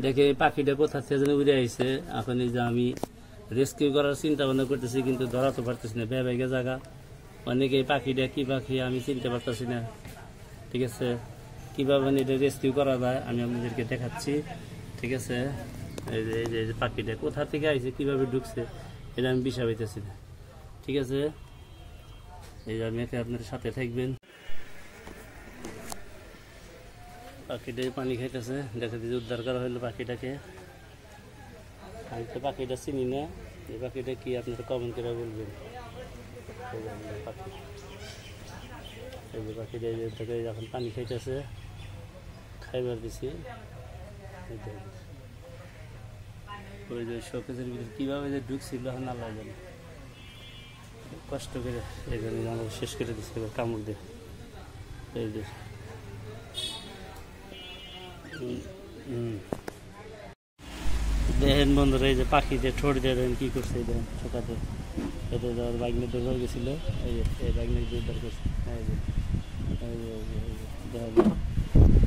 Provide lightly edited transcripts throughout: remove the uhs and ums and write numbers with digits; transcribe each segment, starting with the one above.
দেখে পাখিটা কোথা থেকে যেন উড়ে আইছে। এখন এই যে আমি রেস্কিউ করার চিন্তা ভাবনা করতেছি, কিন্তু ধরা তো পারতেছি না, বেগে জায়গা অনেকে। এই পাখিটা কি পাখি আমি চিনতে পারতেছি না। ঠিক আছে, কীভাবে এটা রেস্কিউ করা যায় আমি আপনাদেরকে দেখাচ্ছি। ঠিক আছে, এই যে পাখিটা কোথা থেকে আইছে, কীভাবে ঢুকছে, এটা আমি বিষয় পাইতেছি না। ঠিক আছে, এই যে আমি আপনাদের সাথে থাকবেন। পাখিটা পানি খাইতেছে, দেখা দিচ্ছে উদ্ধার করা হলো পাখিটাকে। আমি তো পাখিটা চিনি না, এই পাখিটা কি আপনারা কমেন্ট করে বলবেন। এই যে পাখিটা এখন পানি খাইতেছে, খাইবার দিছি। ওই যে শোকেসের ভিতরে কীভাবে যে ঢুকছিল এখন আল্লাহ জানে, কষ্ট করে এখানে আমার শেষ করে দিচ্ছে কামড় দিয়ে। এই যে দেখেন বন্ধুরা, এই যে পাখিতে ঠোঁট দিয়ে দেখেন কী করছে। এই দেখেন ছোটাতে এটা যাওয়ার বাইকনে দৌড় গেছিল, এই বাইকনে উদ্ধার করছে। এই যে দেখেন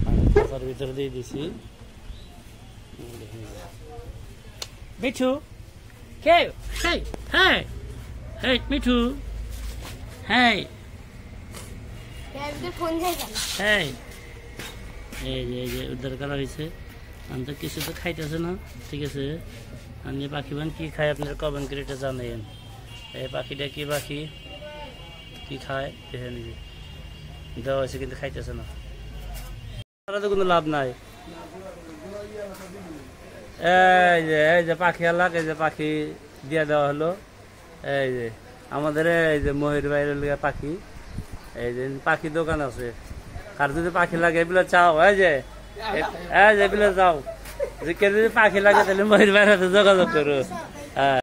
আমি খাঁচার ভিতরে দিয়ে দিছি। মিঠু কে? হেই হেই হেই মিঠু, হেই হেই। এই যে উদ্ধার করা হয়েছে। আমি তো কিছু তো খাইতেছে না। ঠিক আছে, আমি পাখি বান কী খায় আপনার কমেন্ট করে এটা জানেন। এই পাখিটা কি পাখি, কি খায় দেখে নিজে দেওয়া হয়েছে, কিন্তু খাইতেছে না। তারা তো কোনো লাভ নাই। এই যে পাখি আলাক, এই যে পাখি দিয়ে দেওয়া হলো। এই যে আমাদের এই যে মহির বাইরের লিগে পাখি, এই যে পাখি দোকান আছে, আর যদি পাখি লাগে এগুলো চাও। এই যে এগুলো চাও, যে কেউ যদি পাখি লাগে তাহলে মহির বাইরে যোগাযোগ করো। হ্যাঁ।